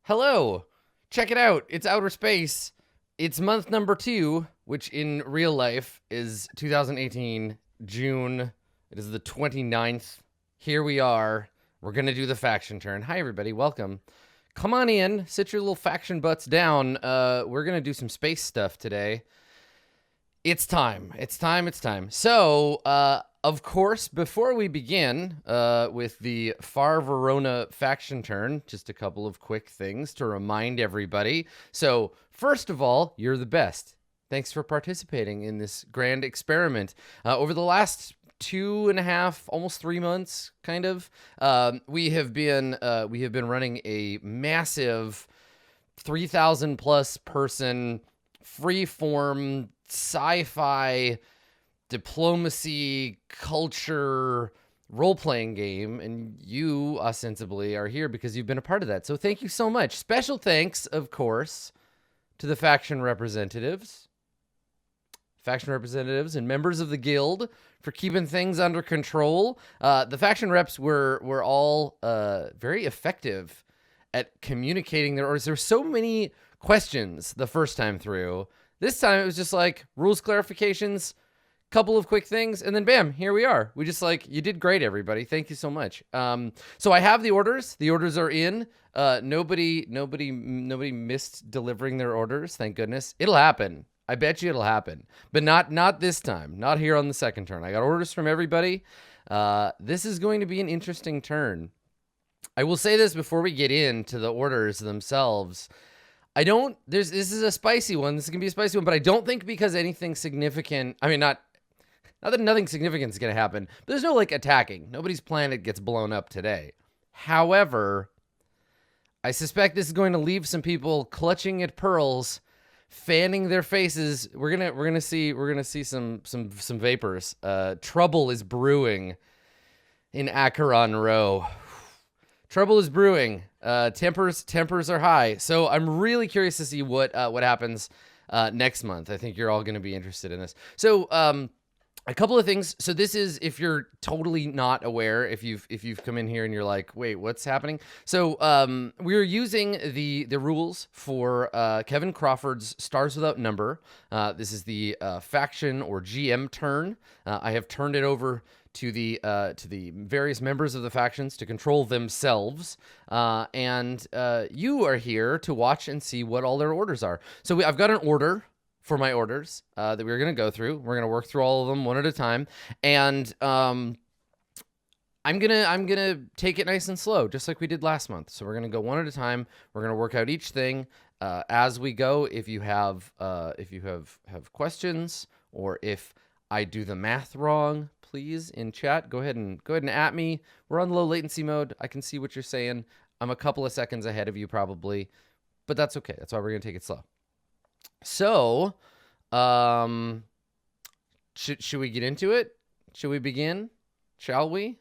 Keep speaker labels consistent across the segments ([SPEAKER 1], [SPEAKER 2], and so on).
[SPEAKER 1] Hello! Check it out. It's outer space. It's month number 2, which in real life is 2018, June. It is the 29th. Here we are. We're going to do the faction turn. Hi, everybody. Welcome. Come on in. Sit your little faction butts down. We're going to do some space stuff today. It's time. It's time. So, of course, before we begin with the Far Verona faction turn, just a couple of quick things to remind everybody. So, first of all, you're the best. Thanks for participating in this grand experiment. Over the last 2.5, almost 3 months, kind of, we have been running a massive 3,000 plus person free-form sci-fi diplomacy culture role-playing game, and you ostensibly are here because you've been a part of that. So thank you so much. Special thanks, of course, to the faction representatives and members of the guild for keeping things under control. The faction reps were all very effective at communicating their orders. There were so many questions the first time through. This time it was just like rules clarifications, couple of quick things, and then bam, here we are. We just like, you did great, everybody. Thank you so much. So I have the orders. The orders are in. Nobody missed delivering their orders. Thank goodness. It'll happen. I bet you it'll happen, but not this time. Not here on the second turn. I got orders from everybody. This is going to be an interesting turn. I will say this before we get into the orders themselves. This is a spicy one. This is going to be a spicy one, but I don't think because anything significant, I mean, not that nothing significant is going to happen, but there's no like attacking. Nobody's planet gets blown up today. However, I suspect this is going to leave some people clutching at pearls, fanning their faces. We're going to see some vapors. Trouble is brewing in Acheron Row. Trouble is brewing. Tempers are high. So I'm really curious to see what happens next month. I think you're all going to be interested in this. So a couple of things. So this is, if you're totally not aware, if you've come in here and you're like, wait, what's happening? So we're using the rules for Kevin Crawford's Stars Without Number. This is the faction or GM turn. I have turned it over to the various members of the factions to control themselves, and you are here to watch and see what all their orders are. So I've got an order for my orders that we're going to go through. We're going to work through all of them one at a time, and I'm gonna take it nice and slow, just like we did last month. So we're gonna go one at a time. We're gonna work out each thing as we go. If you have questions, or if I do the math wrong, please in chat go ahead and at me. We're on low latency mode. I can see what you're saying. I'm a couple of seconds ahead of you probably, but that's okay. That's why we're gonna take it slow. So, should we get into it? Should we begin? Shall we?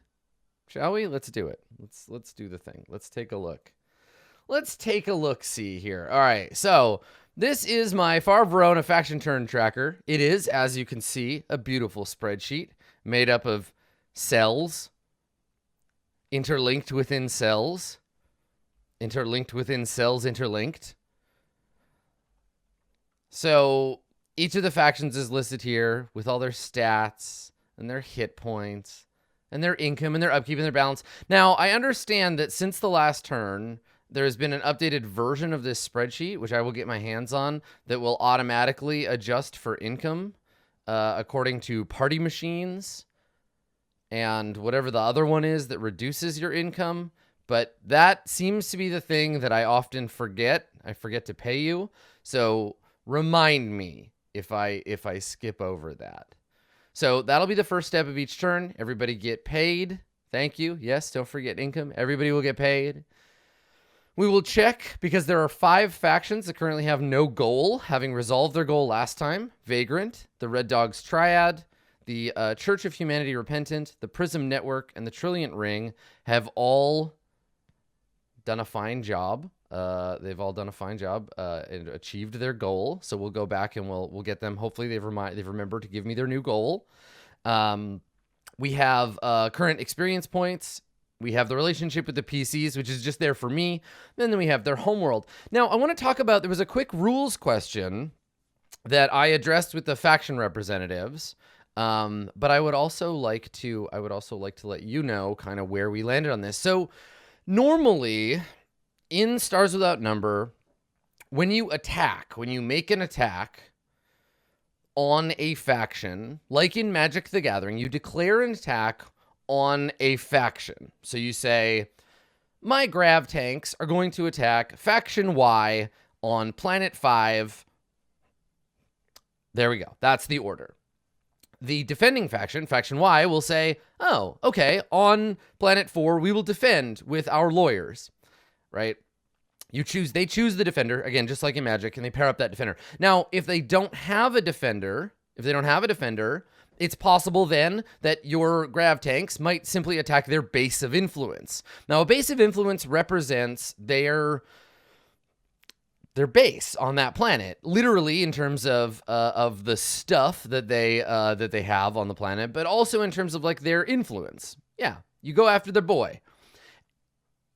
[SPEAKER 1] Let's do it. Let's do the thing. Let's take a look. Let's take a look-see here. All right, so this is my Far Verona faction turn tracker. It is, as you can see, a beautiful spreadsheet made up of cells, interlinked within cells, interlinked. So each of the factions is listed here with all their stats and their hit points and their income and their upkeep and their balance. Now, I understand that since the last turn, there has been an updated version of this spreadsheet, which I will get my hands on, that will automatically adjust for income according to party machines and whatever the other one is that reduces your income. But that seems to be the thing that I often forget. I forget to pay you. So remind me if I skip over that. So that'll be the first step of each turn. Everybody get paid. Thank you. Yes, don't forget income. Everybody will get paid. We will check, because there are 5 factions that currently have no goal, having resolved their goal last time. Vagrant, the Red Dogs Triad, the Church of Humanity Repentant, the Prism Network, and the Trilliant Ring have all done a fine job. They've all done a fine job and achieved their goal. So we'll go back and we'll get them. Hopefully they've remembered to give me their new goal. We have current experience points We have the relationship with the PCs, which is just there for me. And then we have their homeworld. Now, I want to talk about, there was a quick rules question that I addressed with the faction representatives. But I would also like to let you know kind of where we landed on this. So normally in Stars Without Number, when you make an attack on a faction, like in Magic the Gathering, you declare an attack on a faction. So you say, my grav tanks are going to attack faction Y on planet 5. There we go. That's the order. The defending faction, faction Y, will say, oh, okay, on planet 4, we will defend with our lawyers, right? They choose the defender, again, just like in Magic, and they pair up that defender. Now, if they don't have a defender, it's possible then that your grav tanks might simply attack their base of influence. Now, a base of influence represents their base on that planet, literally in terms of the stuff that they have on the planet, but also in terms of like their influence. Yeah, you go after their boy.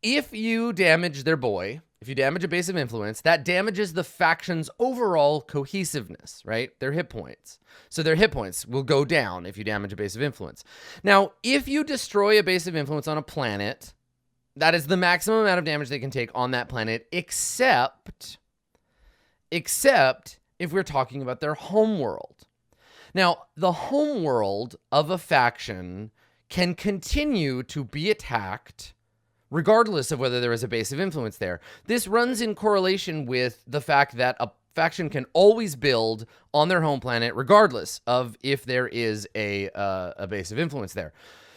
[SPEAKER 1] If you damage their boy, if you damage a base of influence, that damages the faction's overall cohesiveness, right? Their hit points. So their hit points will go down if you damage a base of influence. Now, if you destroy a base of influence on a planet, that is the maximum amount of damage they can take on that planet, except if we're talking about their homeworld. Now, the homeworld of a faction can continue to be attacked regardless of whether there is a base of influence there. This runs in correlation with the fact that a faction can always build on their home planet regardless of if there is a base of influence there.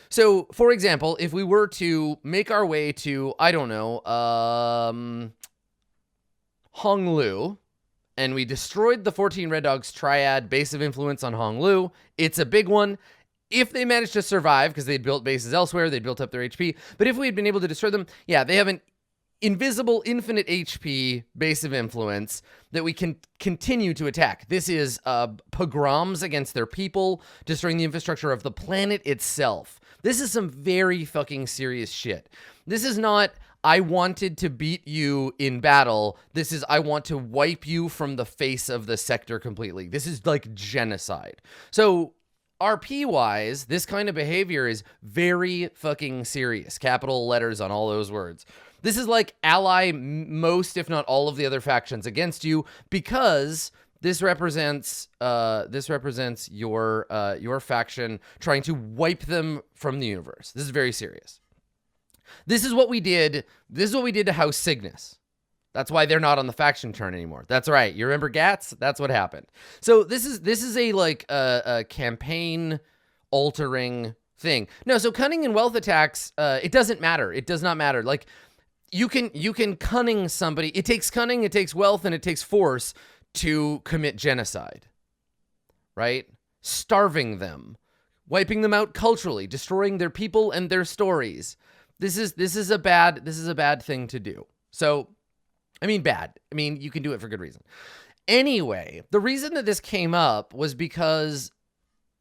[SPEAKER 1] So, for example, if we were to make our way to, I don't know, Honglu, and we destroyed the 14 Red Dogs triad base of influence on Honglu, it's a big one. If they managed to survive, because they'd built bases elsewhere, they'd built up their HP. But if we had been able to destroy them, yeah, they have an invisible, infinite HP base of influence that we can continue to attack. This is pogroms against their people, destroying the infrastructure of the planet itself. This is some very fucking serious shit. This is not, I wanted to beat you in battle. This is, I want to wipe you from the face of the sector completely. This is like genocide. So, RP-wise, this kind of behavior is very fucking serious. Capital letters on all those words. This is like ally most, if not all, of the other factions against you, because this represents your faction trying to wipe them from the universe. This is very serious. This is what we did. This is what we did to House Cygnus. That's why they're not on the faction turn anymore. That's right. You remember Gats? That's what happened. So this is a like a campaign altering thing. No, so cunning and wealth attacks, it doesn't matter. It does not matter. Like you can cunning somebody. It takes cunning, it takes wealth, and it takes force to commit genocide. Right? Starving them, wiping them out culturally, destroying their people and their stories. This is a bad thing to do. So I mean, bad. I mean, you can do it for good reason. Anyway, the reason that this came up was because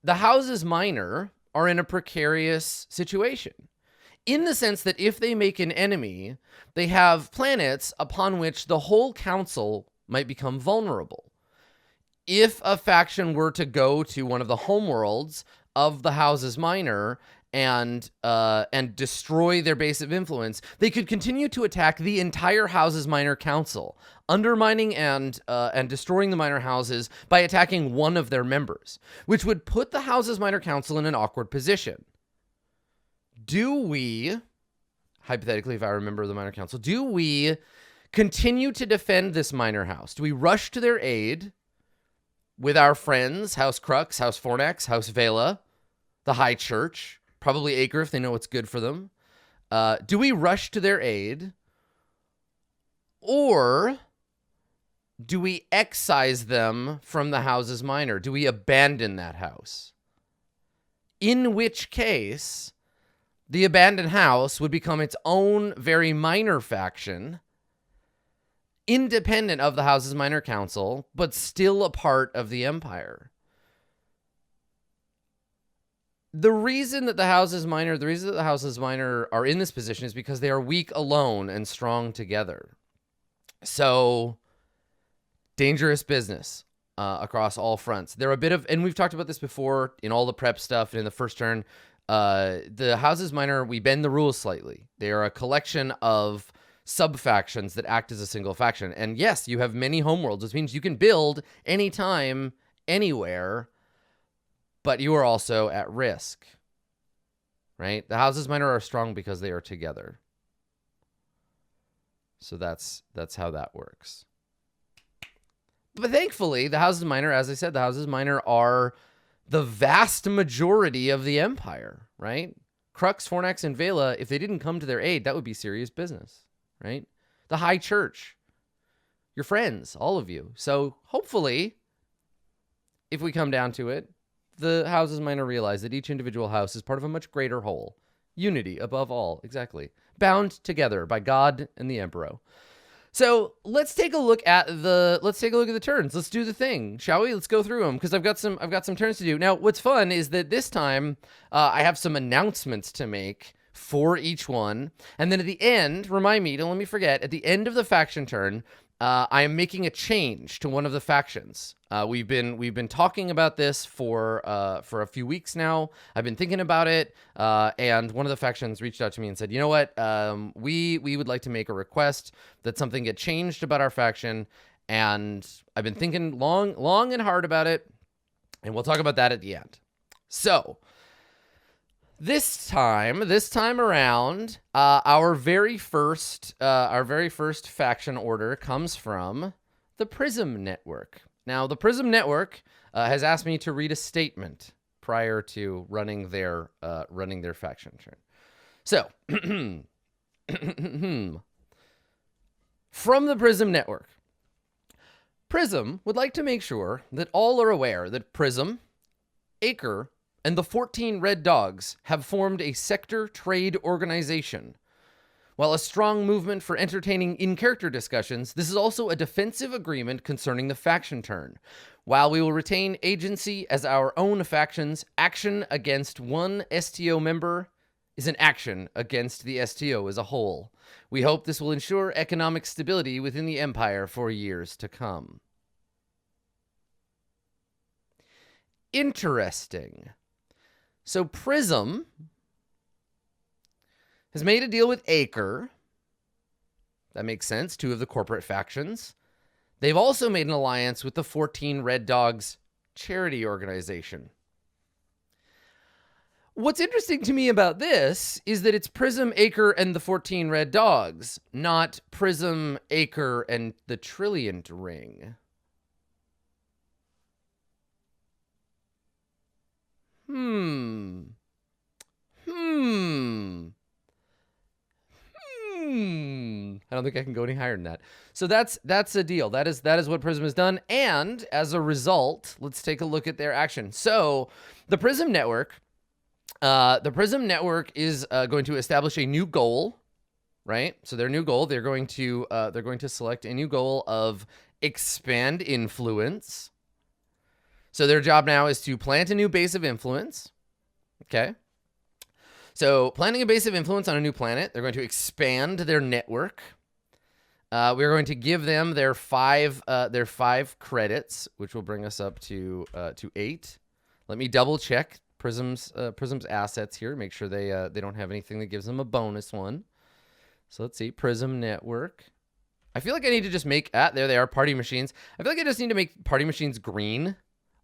[SPEAKER 1] the Houses Minor are in a precarious situation. In the sense that if they make an enemy, they have planets upon which the whole council might become vulnerable. If a faction were to go to one of the homeworlds of the Houses Minor and destroy their base of influence, they could continue to attack the entire Houses Minor Council, undermining and destroying the minor houses by attacking one of their members, which would put the Houses Minor Council in an awkward position. Do we, hypothetically, if I remember the Minor Council, do we continue to defend this minor house? Do we rush to their aid with our friends, House Crux, House Fornax, House Whele, the High Church, probably Acre if they know what's good for them? Do we rush to their aid? Or do we excise them from the Houses Minor? Do we abandon that house? In which case, the abandoned house would become its own very minor faction, independent of the Houses Minor Council, but still a part of the Empire. The reason that the houses minor are in this position is because they are weak alone and strong together. So dangerous business across all fronts. They're a bit of, and we've talked about this before in all the prep stuff and in the first turn. The houses minor, we bend the rules slightly. They are a collection of sub-factions that act as a single faction. And yes, you have many homeworlds, which means you can build anytime, anywhere, but you are also at risk, right? The houses minor are strong because they are together. So that's how that works. But thankfully, the houses minor, as I said, the houses minor are the vast majority of the empire, right? Crux, Fornax, and Whele, if they didn't come to their aid, that would be serious business, right? The High Church, your friends, all of you. So hopefully, if we come down to it, the houses minor realize that each individual house is part of a much greater whole. Unity above all, exactly. Bound together by God and the Emperor. So let's take a look at the turns. Let's do the thing, shall we? Let's go through them because I've got some turns to do. Now, what's fun is that this time I have some announcements to make for each one, and then at the end, remind me, don't let me forget. At the end of the faction turn, I am making a change to one of the factions. We've been talking about this for a few weeks now. I've been thinking about it, and one of the factions reached out to me and said, "You know what? We would like to make a request that something get changed about our faction." And I've been thinking long and hard about it, and we'll talk about that at the end. So this time around, our very first faction order comes from the Prism Network. Now, the Prism Network has asked me to read a statement prior to running their faction turn. So, from the Prism Network, Prism would like to make sure that all are aware that Prism, Acre, and the 14 Red Dogs have formed a sector trade organization. While a strong movement for entertaining in-character discussions, this is also a defensive agreement concerning the faction turn. While we will retain agency as our own factions, action against one STO member is an action against the STO as a whole. We hope this will ensure economic stability within the Empire for years to come. Interesting. So Prism has made a deal with Acre. That makes sense. Two of the corporate factions. They've also made an alliance with the 14 Red Dogs charity organization. What's interesting to me about this is that it's Prism, Acre, and the 14 Red Dogs, not Prism, Acre, and the Trillionth Ring. I don't think I can go any higher than that. So that's a deal. That is what Prism has done. And as a result, let's take a look at their action. So the Prism Network is going to establish a new goal, right? So their new goal, they're going to select a new goal of expand influence. So their job now is to plant a new base of influence. Okay. So planting a base of influence on a new planet, they're going to expand their network. We're going to give them their five credits, which will bring us up to 8. Let me double check Prism's assets here, make sure they don't have anything that gives them a bonus one. So let's see, Prism Network. I feel like I need to just make there they are, party machines. I feel like I just need to make party machines green.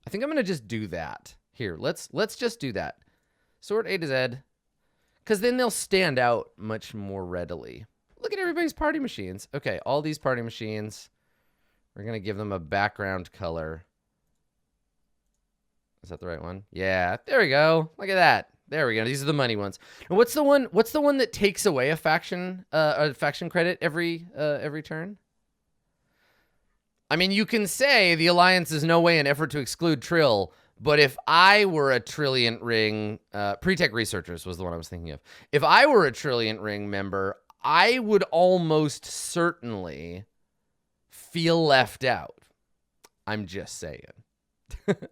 [SPEAKER 1] I think I'm gonna just do that. Here, let's just do that. Sort A to Z. Because then they'll stand out much more readily. Look at everybody's party machines. Okay, all these party machines, we're going to give them a background color. Is that the right one? Yeah, there we go. Look at that. There we go. These are the money ones. And what's the one that takes away a faction credit every turn? I mean, you can say the alliance is no way an effort to exclude Trill, but if I were a Trillionth Ring, Pre-Tech Researchers was the one I was thinking of. If I were a Trillionth Ring member, I would almost certainly feel left out. I'm just saying.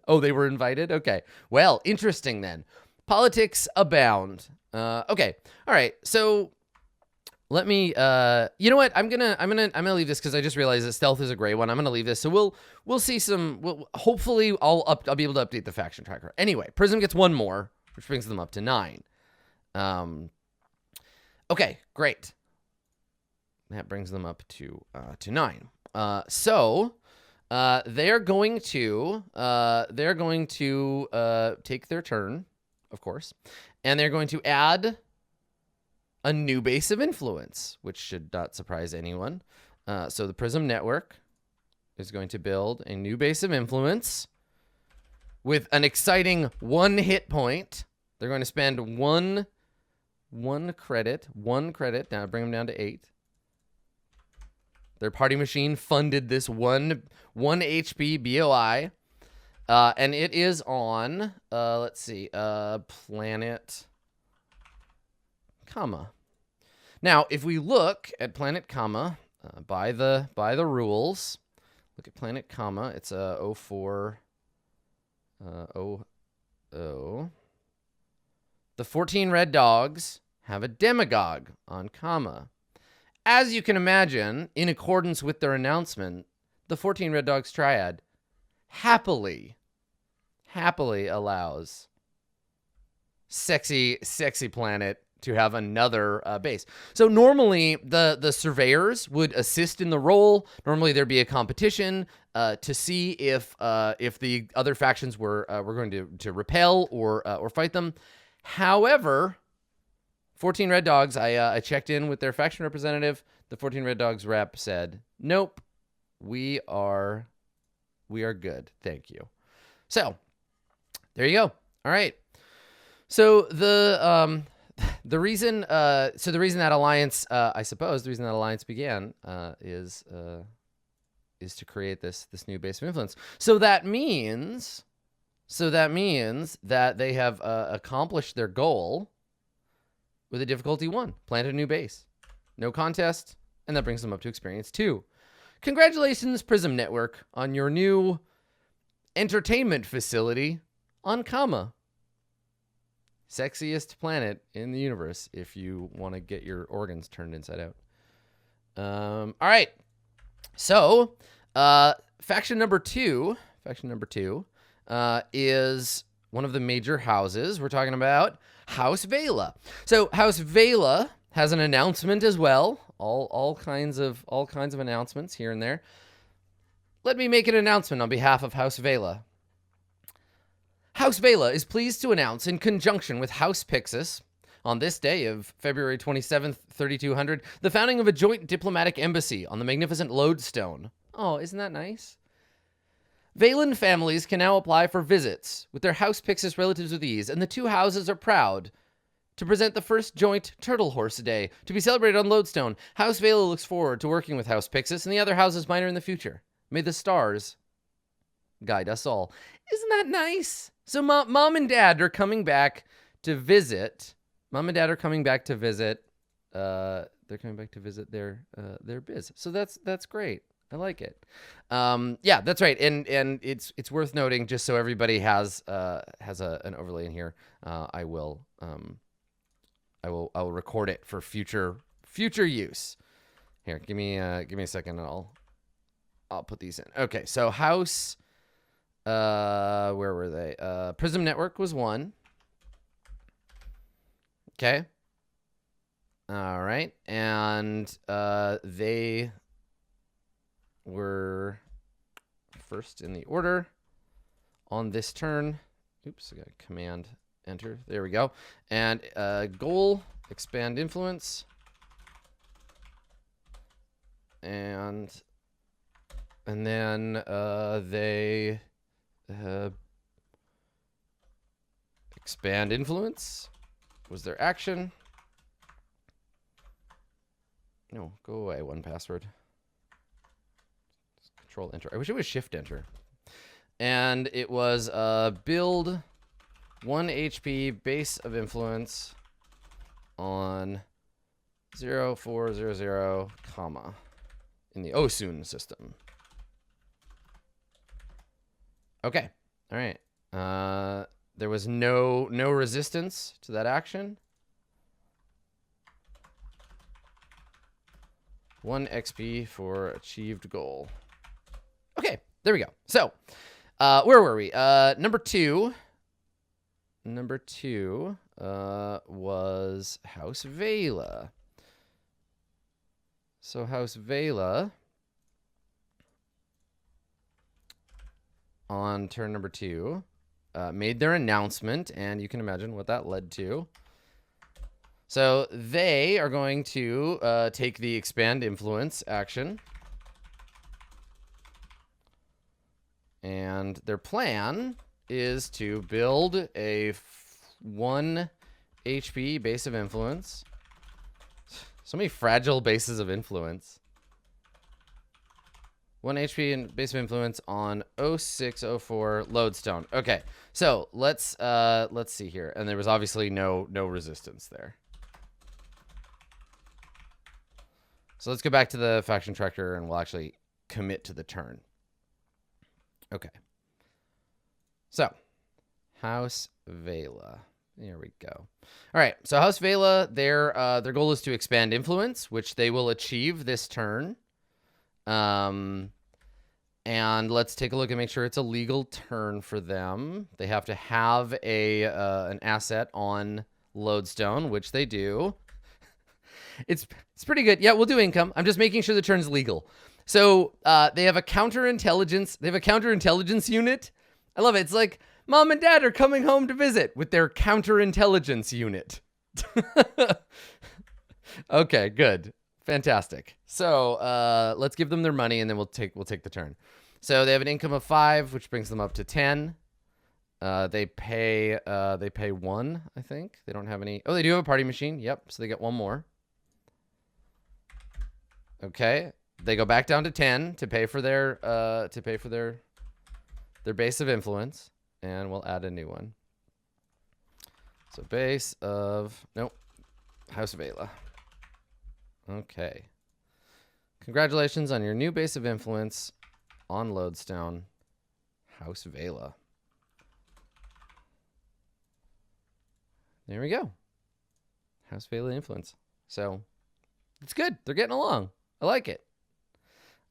[SPEAKER 1] Oh, they were invited? Okay. Well, interesting then. Politics abound. Okay. All right. So let me, you know what? I'm gonna leave this because I just realized that stealth is a gray one. I'm gonna leave this. So we'll see some, hopefully I'll be able to update the faction tracker. Anyway, Prism gets one more, which brings them up to 9. Okay, great. That brings them up to 9. So they're going to take their turn, of course, and they're going to add a new base of influence, which should not surprise anyone. So the Prism Network is going to build a new base of influence with an exciting 1 hit point. They're going to spend one credit. Now bring them down to 8. Their party machine funded this 1 HP BOI. And it is on, let's see, Planet, comma. Now, if we look at Planet, comma, by the rules, look at Planet, comma, it's a 0400. The 14 red dogs have a demagogue on comma. As you can imagine, in accordance with their announcement, the 14 red dogs triad happily allows sexy Planet to have another base. So normally the surveyors would assist in the roll. Normally there'd be a competition to see if the other factions were going to repel or fight them. However, 14 Red Dogs, I checked in with their faction representative. The 14 Red Dogs rep said, nope, we are good. Thank you. So there you go. All right. So the reason that alliance, I suppose the reason that alliance began is to create this new base of influence. So that means that they have accomplished their goal with a difficulty 1, plant a new base. No contest, and that brings them up to experience 2. Congratulations, Prism Network, on your new entertainment facility on comma. Sexiest planet in the universe if you want to get your organs turned inside out. All right. So, faction number two is one of the major houses. We're talking about House Whele. So House Whele has an announcement as well. All kinds of announcements here and there. Let me make an announcement on behalf of House Whele. House Whele is pleased to announce, in conjunction with House Pixis, on this day of February 27th, 3200, the founding of a joint diplomatic embassy on the magnificent Lodestone. Oh, isn't that nice? Whelen families can now apply for visits with their House Pixis relatives with ease, and the two houses are proud to present the first joint Turtle Horse Day to be celebrated on Lodestone. House Whele looks forward to working with House Pixis and the other houses minor in the future. May the stars guide us all. Isn't that nice? So mom and dad are coming back to visit. They're coming back to visit their biz. So that's great. I like it. Yeah, that's right. And it's worth noting, just so everybody has an overlay in here. I will record it for future use. Here, give me a second, and I'll put these in. Okay, so House, where were they? Prism Network was 1. Okay. All right, and they were first in the order on this turn. Oops, I got Command Enter. There we go. And goal, expand influence. And then they expand influence was their action. No, go away, 1Password. Control Enter. I wish it was Shift Enter. And it was build 1 HP base of influence on 0400, comma, in the Osun system. Okay. All right. there was no resistance to that action. 1 XP for achieved goal. Okay, there we go. So, where were we? Number two was House Whele. So House Whele on turn number 2 made their announcement, and you can imagine what that led to. So they are going to take the expand influence action. And their plan is to build a 1 HP base of influence. So many fragile bases of influence. 1 HP and base of influence on 0604 lodestone. Okay, so let's see here. And there was obviously no resistance there. So let's go back to the faction tracker and we'll actually commit to the turn. Okay. So, House Whele. There we go. All right. So House Whele, their goal is to expand influence, which they will achieve this turn. And let's take a look and make sure it's a legal turn for them. They have to have an asset on lodestone, which they do. It's pretty good. Yeah, we'll do income. I'm just making sure the turn's legal. So they have a counterintelligence. They have a counterintelligence unit. I love it. It's like mom and dad are coming home to visit with their counterintelligence unit. Okay, good, fantastic. So let's give them their money, and then we'll take the turn. So they have an income of 5, which brings them up to 10. They pay 1, I think. They don't have any. Oh, they do have a party machine. Yep. So they get 1 more. Okay. They go back down to 10 to pay for their base of influence, and we'll add a new one. So base of House Whele. Okay. Congratulations on your new base of influence on lodestone, House Whele. There we go. House Whele influence. So it's good. They're getting along. I like it.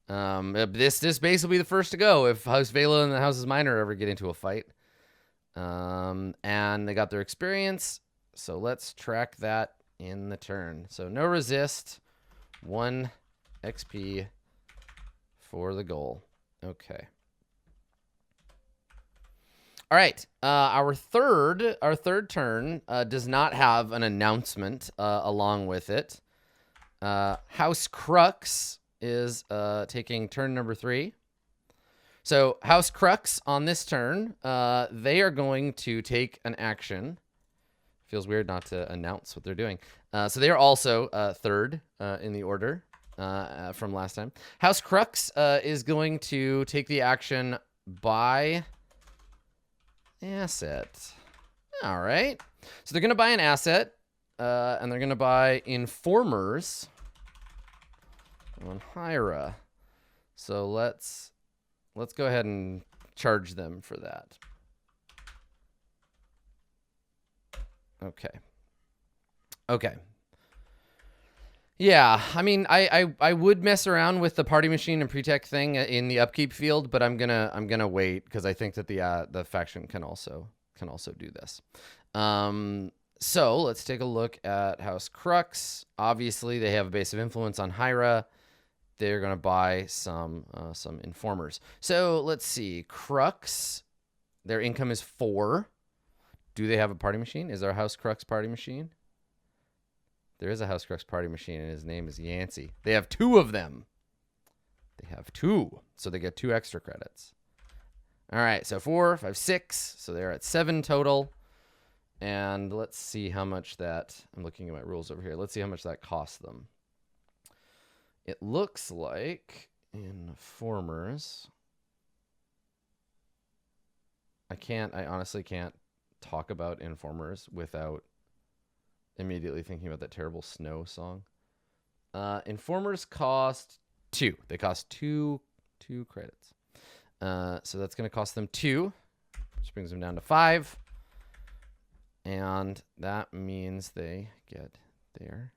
[SPEAKER 1] This base will be the first to go if House Whele and the Houses Minor ever get into a fight. And they got their experience, so let's track that in the turn. So no resist, 1 XP for the goal. Okay. All right. Our third turn does not have an announcement along with it. House Crux is taking turn number 3. So House Crux on this turn, they are going to take an action. Feels weird not to announce what they're doing. So they are also third in the order from last time. House Crux is going to take the action buy asset. All right. So they're going to buy an asset, and they're going to buy informers on Hira. So let's go ahead and charge them for that. Okay. Yeah, I mean, I would mess around with the party machine and pre-tech thing in the upkeep field, but I'm gonna wait because I think that the faction can also do this. So let's take a look at House Crux. Obviously, they have a base of influence on Hira. They're gonna buy some informers. So let's see, Crux. Their income is 4. Do they have a party machine? Is there a House Crux party machine? There is a House Crux party machine, and his name is Yancey. They have 2 of them. They have 2, so they get 2 extra credits. All right, so 4, 5, 6. So they're at 7 total. And let's see how much that... I'm looking at my rules over here. Let's see how much that costs them. It looks like informers... I honestly can't talk about informers without immediately thinking about that terrible Snow song. Informers cost 2. They cost 2 credits. So that's going to cost them 2, which brings them down to 5. And that means they get their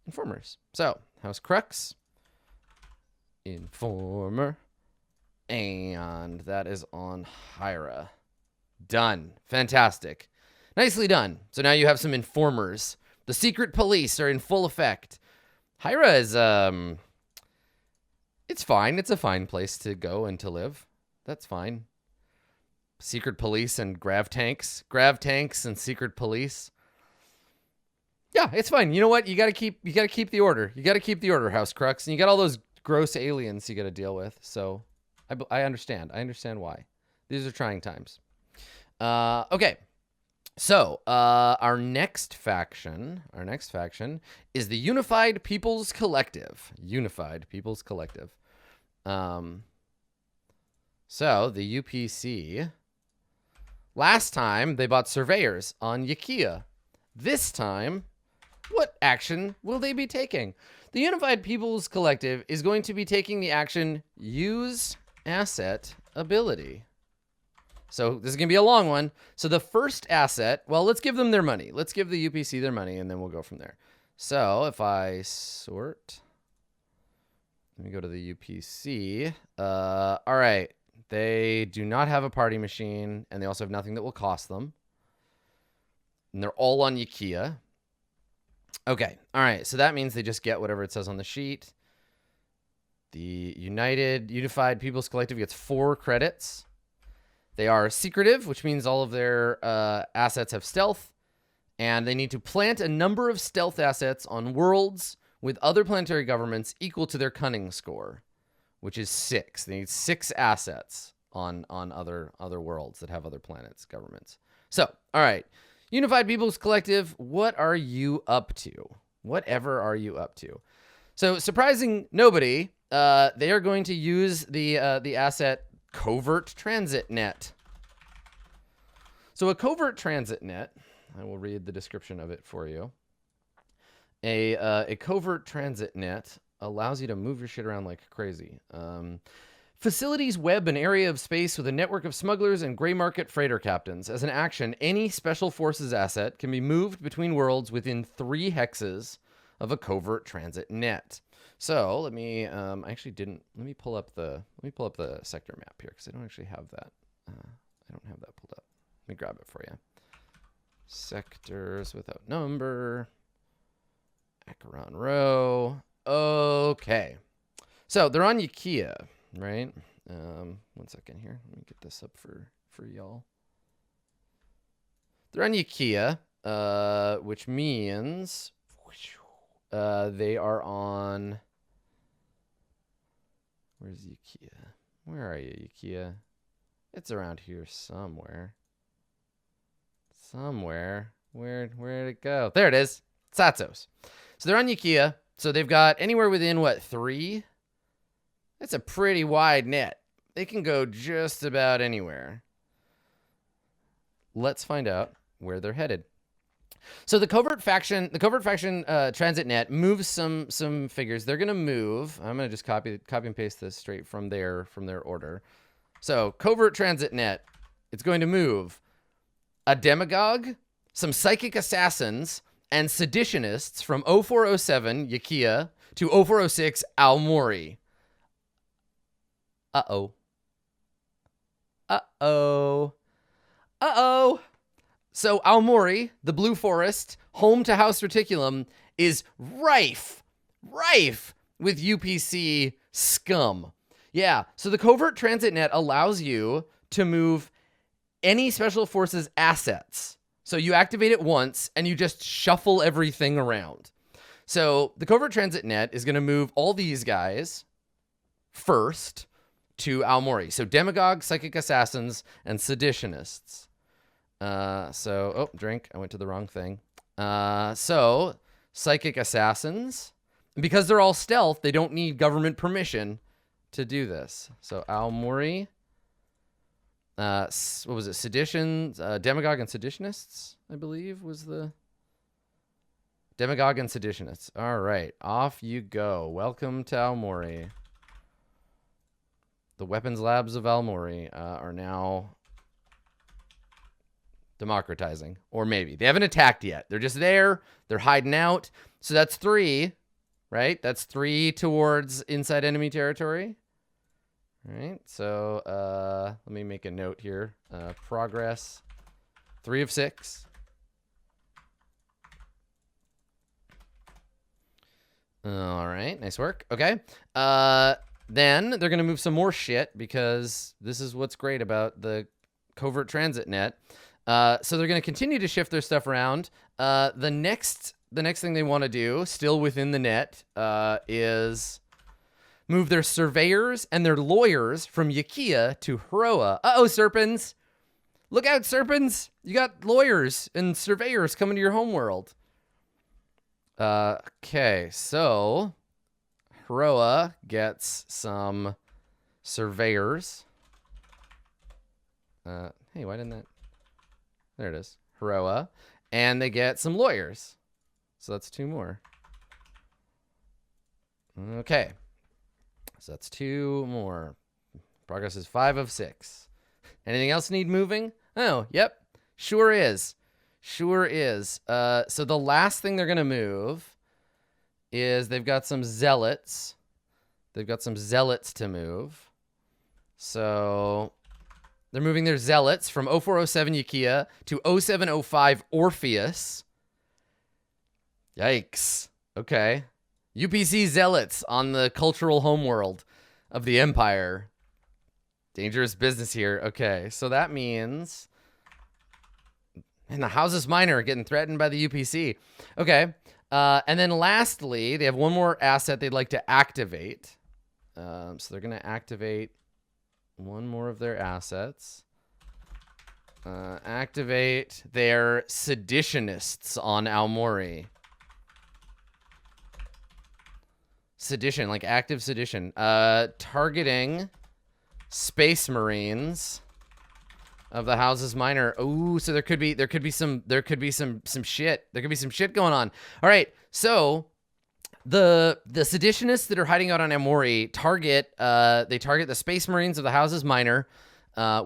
[SPEAKER 1] informers. So, House Crux, informer, and that is on Hyra. Done. Fantastic. Nicely done. So now you have some informers. The secret police are in full effect. Hyra is, it's fine. It's a fine place to go and to live. That's fine. Secret police and grav tanks. Grav tanks and secret police. Yeah, it's fine. You know what? You gotta keep the order. You gotta keep the order, House Crux. And you got all those gross aliens you gotta deal with. So I understand. I understand why. These are trying times. Okay. So, our next faction is the Unified People's Collective. Unified People's Collective. So, the UPC, last time they bought surveyors on Yakia. This time, what action will they be taking? The Unified People's Collective is going to be taking the action Use Asset Ability. So this is going to be a long one. So the first asset, well, let's give them their money. Let's give the UPC their money, and then we'll go from there. So if I sort, let me go to the UPC. All right. They do not have a party machine, and they also have nothing that will cost them. And they're all on Yakia. Okay. All right. So that means they just get whatever it says on the sheet. The Unified People's Collective gets 4 credits. They are secretive, which means all of their assets have stealth, and they need to plant a number of stealth assets on worlds with other planetary governments equal to their cunning score, which is 6. They need 6 assets on other worlds that have other planets, governments. So, all right. Unified People's Collective, what are you up to? Whatever are you up to? So, surprising nobody, they are going to use the asset Covert Transit Net. So a covert transit net, I will read the description of it for you. A covert transit net allows you to move your shit around like crazy. Facilities web an area of space with a network of smugglers and gray market freighter captains. As an action, any special forces asset can be moved between worlds within 3 hexes of a covert transit net. So let me, let me pull up the sector map here, because I don't actually have that. I don't have that pulled up. Let me grab it for you. Sectors without number. Acheron row. Okay. So they're on Yakia, right? 1 second here. Let me get this up for y'all. They're on Yakia, which means they are on. Where's Yakia? Where are you, Yakia? It's around here somewhere. Where'd it go? There it is. Satsos. So they're on Yakia. So they've got anywhere within, what, 3? That's a pretty wide net. They can go just about anywhere. Let's find out where they're headed. So the covert faction transit net moves some figures. They're gonna move. I'm gonna just copy and paste this straight from their order. So covert transit net, it's going to move a demagogue, some psychic assassins, and seditionists from 0407 Yakia to 0406 Aomori. Uh-oh. So Aomori, the Blue Forest, home to House Reticulum, is rife with UPC scum. Yeah, so the covert transit net allows you to move any special forces assets. So you activate it once and you just shuffle everything around. So the covert transit net is going to move all these guys first to Aomori. So demagogue, psychic assassins, and seditionists. Drink. I went to the wrong thing. So psychic assassins, because they're all stealth, they don't need government permission to do this. So Aomori, what was it? Seditions, demagogue and seditionists, I believe was the demagogue and seditionists. All right, off you go. Welcome to Aomori. The weapons labs of Aomori are now democratizing, or maybe they haven't attacked yet. They're just there. They're hiding out. So that's 3, right? That's 3 towards inside enemy territory. All right. So let me make a note here. Progress 3 of 6. All right. Nice work. Okay. Then they're going to move some more shit, because this is what's great about the covert transit net. So they're going to continue to shift their stuff around. The next thing they want to do, still within the net, is move their surveyors and their lawyers from Yakia to Heroa. Uh-oh, Serpens. Look out, Serpens. You got lawyers and surveyors coming to your homeworld. Okay, so Heroa gets some surveyors. Hey, why didn't that? There it is. Heroa. And they get some lawyers. So that's 2 more. Okay. So that's 2 more. Progress is 5 of 6. Anything else need moving? Oh, yep. Sure is. Sure is. So the last thing they're going to move is they've got some zealots. They've got some zealots to move. So they're moving their zealots from 0407 Yakia to 0705 Orpheus. Yikes. Okay. UPC zealots on the cultural homeworld of the Empire. Dangerous business here. Okay, so that means... And the Houses Minor are getting threatened by the UPC. Okay. And then lastly, they have one more asset they'd like to activate. So they're going to activate one more of their assets. Activate their seditionists on Aomori. Sedition, like active sedition. Targeting Space Marines of the Houses Minor. Ooh, so there could be some shit. There could be some shit going on. All right, so the seditionists that are hiding out on Aomori target the Space Marines of the Houses Minor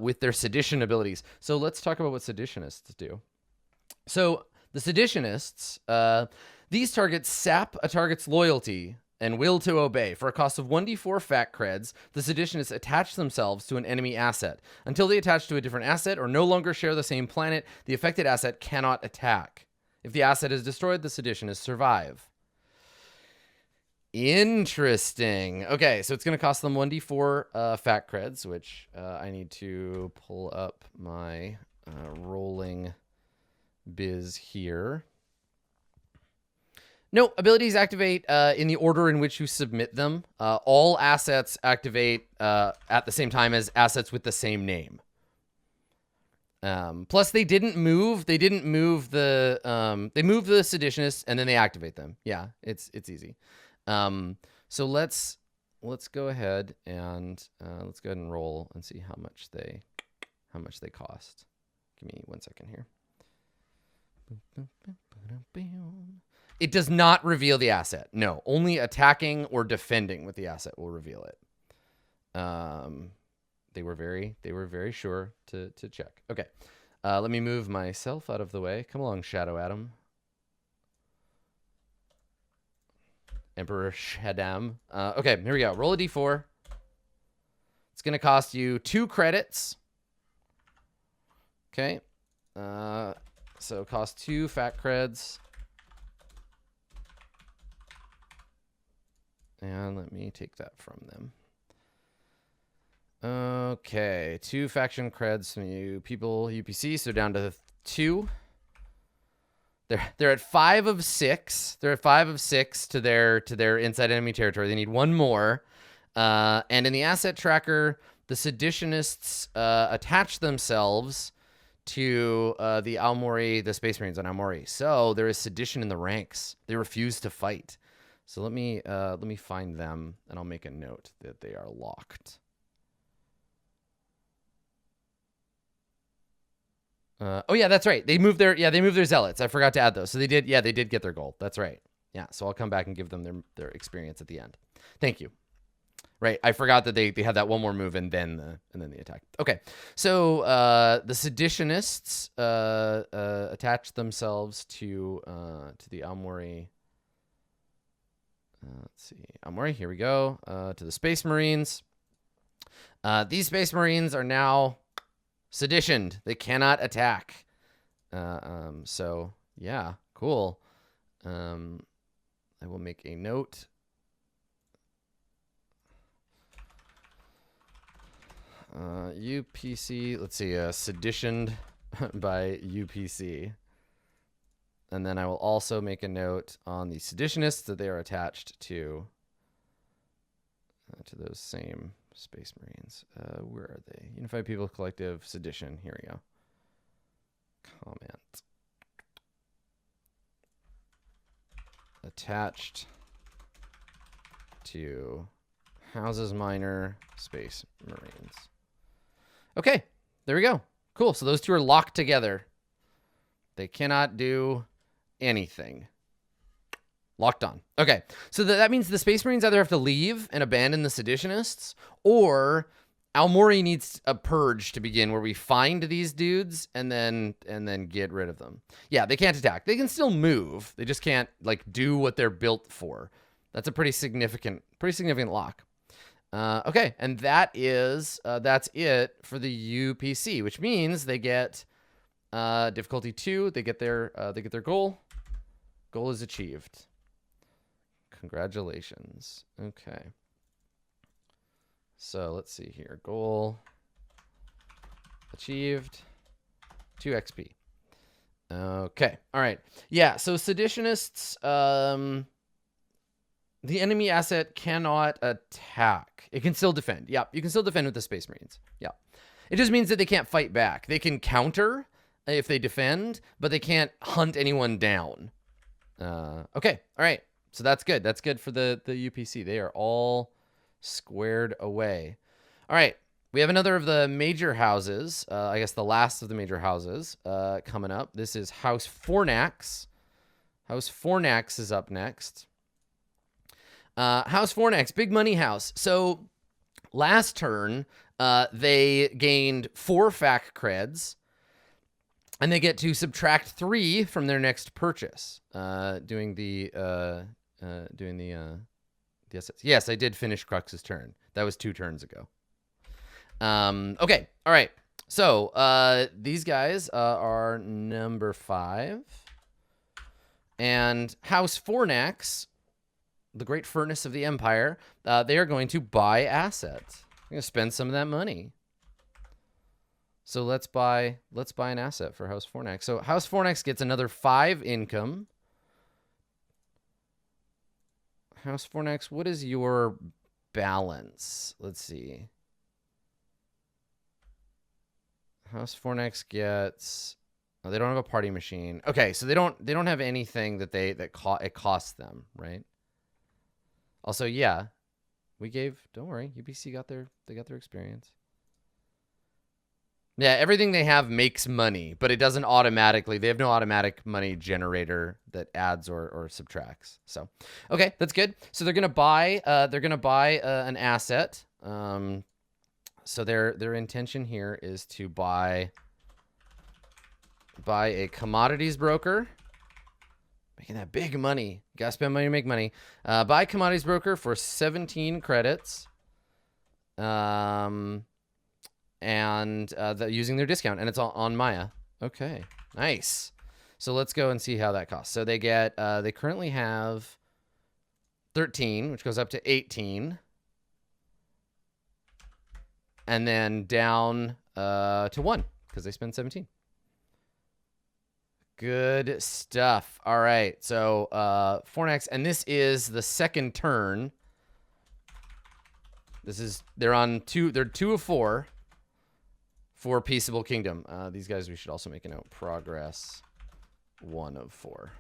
[SPEAKER 1] with their sedition abilities. So let's talk about what seditionists do. So the seditionists, these targets sap a target's loyalty and will to obey. For a cost of 1d4 fat creds, the seditionists attach themselves to an enemy asset. Until they attach to a different asset or no longer share the same planet, the affected asset cannot attack. If the asset is destroyed, the seditionists survive. Interesting. Okay, so it's going to cost them 1d4 fat creds, which I need to pull up my rolling biz here. No, abilities activate in the order in which you submit them. All assets activate at the same time as assets with the same name. Plus, they moved the seditionists and then they activate them. Yeah, it's easy. So let's go ahead and roll and see how much they cost. Give me 1 second here. It does not reveal the asset. No, only attacking or defending with the asset will reveal it. They were very sure to check. Okay, let me move myself out of the way. Come along, Shadow Adam. Emperor Shaddam. Okay, here we go. Roll a d4. It's going to cost you 2 credits. Okay. So cost 2 fat creds. And let me take that from them. Okay, 2 faction creds from you people UPC, so down to 2. They're at 5 of 6. They're at 5 of 6 to their inside enemy territory. They need 1 more. And in the asset tracker, the seditionists attach themselves to the Aomori, the Space Marines on Aomori. So there is sedition in the ranks. They refuse to fight. So let me find them, and I'll make a note that they are locked. Oh yeah, that's right. They moved their zealots. I forgot to add those. So they did get their gold. That's right. Yeah. So I'll come back and give them their experience at the end. Thank you. Right, I forgot that they had that one more move and then the attack. Okay, so the seditionists attached themselves to the Aomori. Let's see, Aomori. Here we go. To the Space Marines. These Space Marines are now seditioned. They cannot attack. So yeah, cool. I will make a note. UPC, let's see, seditioned by UPC. And then I will also make a note on the seditionists that they are attached to those same Space Marines. Where are they? Unified People Collective Sedition. Here we go. Comment. Attached to Houses Minor Space Marines. Okay, there we go. Cool. So those two are locked together. They cannot do anything. Locked on. Okay, so that means the Space Marines either have to leave and abandon the seditionists, or Aomori needs a purge to begin where we find these dudes and then get rid of them. Yeah, they can't attack. They can still move. They just can't like do what they're built for. That's a pretty significant lock. Okay, and that's it for the UPC, which means they get difficulty 2. They get their goal. Goal is achieved. Congratulations. Okay. So let's see here. Goal achieved. 2 XP. Okay. All right. Yeah. So seditionists. The enemy asset cannot attack. It can still defend. Yeah, you can still defend with the Space Marines. Yeah. It just means that they can't fight back. They can counter if they defend, but they can't hunt anyone down. Okay. All right. So that's good. That's good for the UPC. They are all squared away. All right. We have another of the major houses. I guess the last of the major houses coming up. This is House Fornax. House Fornax is up next. House Fornax, big money house. So last turn, they gained 4 FAC creds, and they get to subtract 3 from their next purchase. Doing the assets. Yes, I did finish Crux's turn. That was 2 turns ago. Okay, all right. So these guys are number 5, and House Fornax, the great furnace of the empire, they are going to buy assets. They're going to spend some of that money. So let's buy an asset for House Fornax. So House Fornax gets another 5 income. House Fornax, what is your balance? Let's see. House Fornax gets. Oh, they don't have a party machine. Okay, so they don't have anything that it costs them, right? Also, yeah, we gave. Don't worry, UBC got their experience. Yeah, everything they have makes money, but it doesn't automatically. They have no automatic money generator that adds or subtracts. So, okay, that's good. So they're gonna buy. An asset. So their intention here is to buy a commodities broker. Making that big money. Gotta spend money to make money. Buy commodities broker for 17 credits. And using their discount, and it's on Maya. Okay, nice. So let's go and see how that costs. So they get they currently have 13, which goes up to 18, and then down to 1 because they spend 17. Good stuff. All right, so Fornax, and this is the second turn. They're on 2. They're 2 of 4. For Peaceable Kingdom. These guys, we should also make a note. Progress 1 of 4.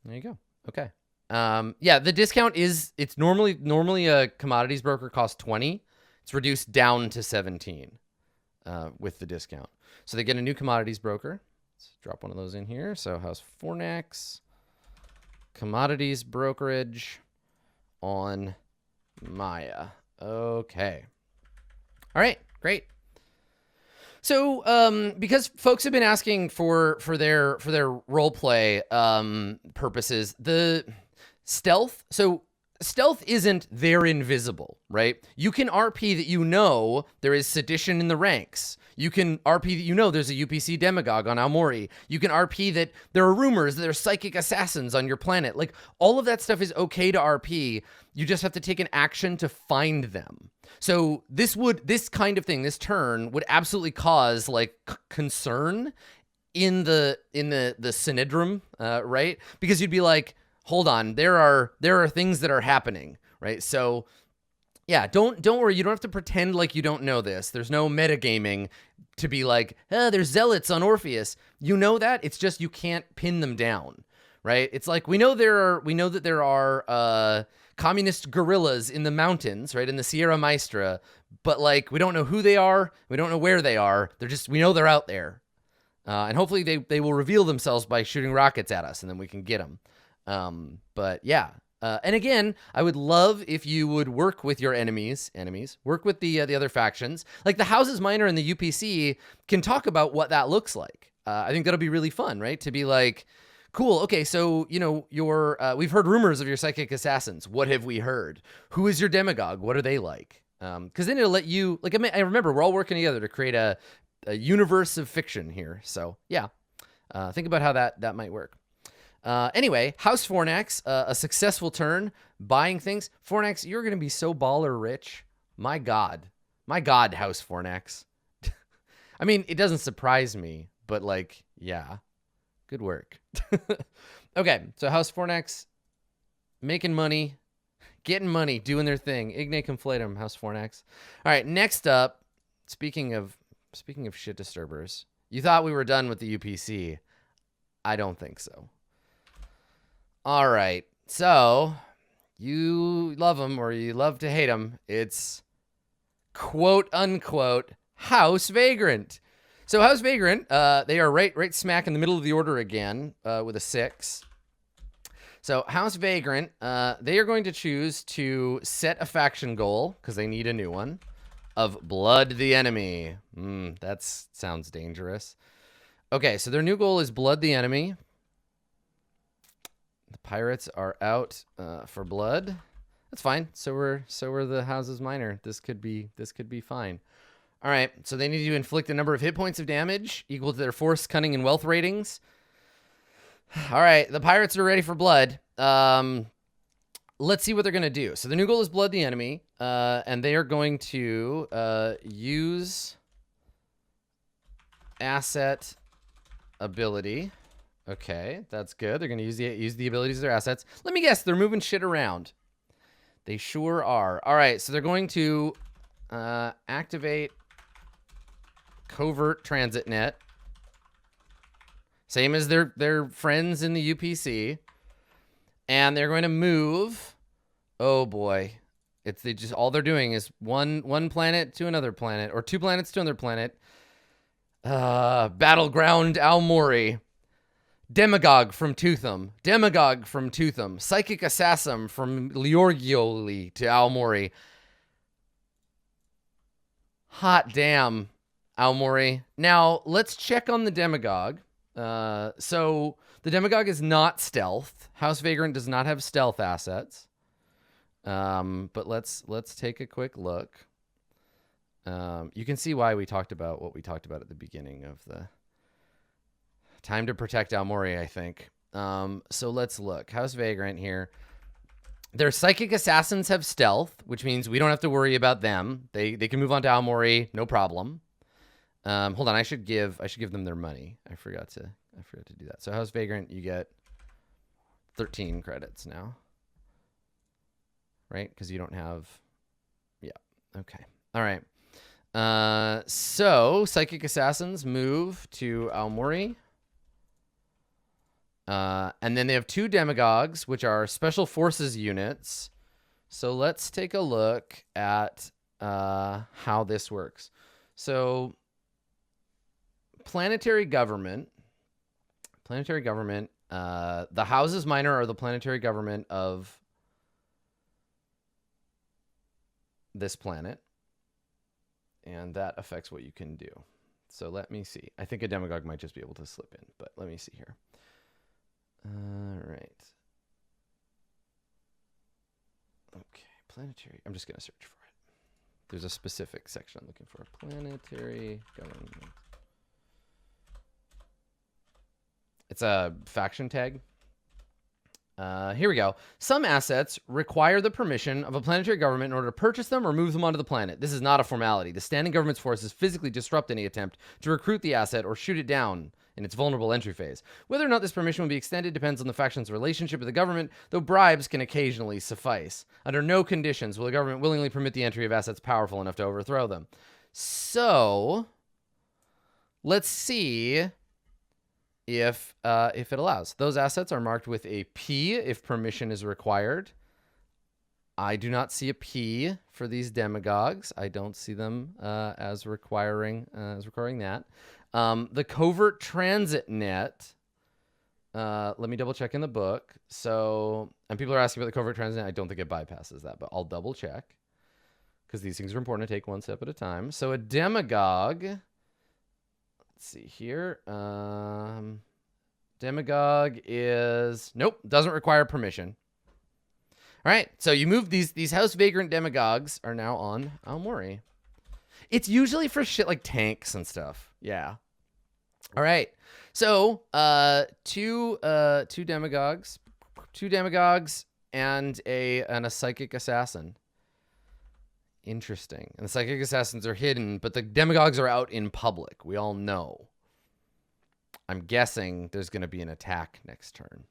[SPEAKER 1] There you go. Okay. Yeah, the discount it's normally a commodities broker costs 20. It's reduced down to 17 with the discount. So they get a new commodities broker. Let's drop one of those in here. So House Fornax, commodities brokerage. on Maya. Okay. All right, great. So, because folks have been asking for their role play purposes, the stealth. So stealth isn't they're invisible, right? You can RP that you know there is sedition in the ranks. You can RP that you know there's a UPC demagogue on Aomori. You can RP that there are rumors that there's psychic assassins on your planet. Like, all of that stuff is okay to RP. You just have to take an action to find them. So this kind of thing, this turn would absolutely cause like concern in the Synedrum, right? Because you'd be like, hold on, there are things that are happening, right? So yeah, don't worry. You don't have to pretend like you don't know this. There's no metagaming to be like, there's zealots on Orpheus. You know that. It's just you can't pin them down, right? It's like we know that there are communist guerrillas in the mountains, right, in the Sierra Maestra, but like we don't know who they are. We don't know where they are. We know they're out there, and hopefully they will reveal themselves by shooting rockets at us, and then we can get them. But yeah. And again, I would love if you would work with your enemies, work with the other factions. Like the Houses Minor and the UPC can talk about what that looks like. I think that'll be really fun, right? To be like, cool, okay, so, you know, we've heard rumors of your psychic assassins. What have we heard? Who is your demagogue? What are they like? Because then it'll let you, like, I remember we're all working together to create a universe of fiction here. So, yeah, think about how that might work. Anyway, House Fornax, a successful turn, buying things. Fornax, you're going to be so baller rich. My God, House Fornax. I mean, it doesn't surprise me, but like, yeah, good work. Okay, so House Fornax, making money, getting money, doing their thing. Igne Conflatum, House Fornax. All right, next up, speaking of shit disturbers, you thought we were done with the UPC. I don't think so. All right, so you love them or you love to hate them. It's quote unquote House Vagrant. So House Vagrant, they are right smack in the middle of the order again with a 6. So House Vagrant, they are going to choose to set a faction goal because they need a new one of Blood the Enemy. That sounds dangerous. Okay, so their new goal is Blood the Enemy. The pirates are out for blood. That's fine. So we're the Houses Minor. This could be fine. All right. So they need to inflict a number of hit points of damage equal to their force, cunning, and wealth ratings. All right. The pirates are ready for blood. Let's see what they're gonna do. So the new goal is Blood the Enemy, and they are going to use asset ability. Okay, that's good. They're going to use the abilities of their assets. Let me guess, they're moving shit around. They sure are. All right, so they're going to activate Covert Transit Net. Same as their friends in the UPC. And they're going to move. Oh boy. All they're doing is one planet to another planet, or 2 planets to another planet. Battleground Aomori. Demagogue from Tootham. Psychic Assassin from Liorgioli to Aomori. Hot damn, Aomori. Now, let's check on the Demagogue. So, the Demagogue is not stealth. House Vagrant does not have stealth assets. But let's take a quick look. You can see why we talked about what we talked about at the beginning of the... Time to protect Aomori, I think. So let's look. House Vagrant here. Their psychic assassins have stealth, which means we don't have to worry about them. They can move on to Aomori, no problem. Hold on, I should give them their money. I forgot to do that. So House Vagrant, you get 13 credits now. Right? Because you don't have... Yeah. Okay. All right. So psychic assassins move to Aomori. And then they have 2 demagogues, which are special forces units. So let's take a look at how this works. So Planetary Government, the Houses Minor are the Planetary Government of this planet, and that affects what you can do. So let me see. I think a demagogue might just be able to slip in, but let me see here. All right. Okay, planetary. I'm just going to search for it. There's a specific section I'm looking for. Planetary Government. It's a faction tag. Here we go. Some assets require the permission of a planetary government in order to purchase them or move them onto the planet. This is not a formality. The standing government's forces physically disrupt any attempt to recruit the asset or shoot it down in its vulnerable entry phase. Whether or not this permission will be extended depends on the faction's relationship with the government, though bribes can occasionally suffice. Under no conditions will the government willingly permit the entry of assets powerful enough to overthrow them. So, let's see if it allows. Those assets are marked with a P if permission is required. I do not see a P for these demagogues. I don't see them as requiring that. The covert transit net. Let me double check in the book. So, and people are asking about the covert transit net. I don't think it bypasses that, but I'll double check because these things are important to take one step at a time. So a demagogue. Let's see here. Demagogue is nope, doesn't require permission. All right, so you move these house vagrant demagogues are now on Aomori. It's usually for shit like tanks and stuff. Yeah. All right. So two demagogues and a psychic assassin. Interesting. And the psychic assassins are hidden, but the demagogues are out in public. We all know. I'm guessing there's going to be an attack next turn.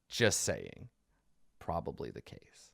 [SPEAKER 1] Just saying. Probably the case.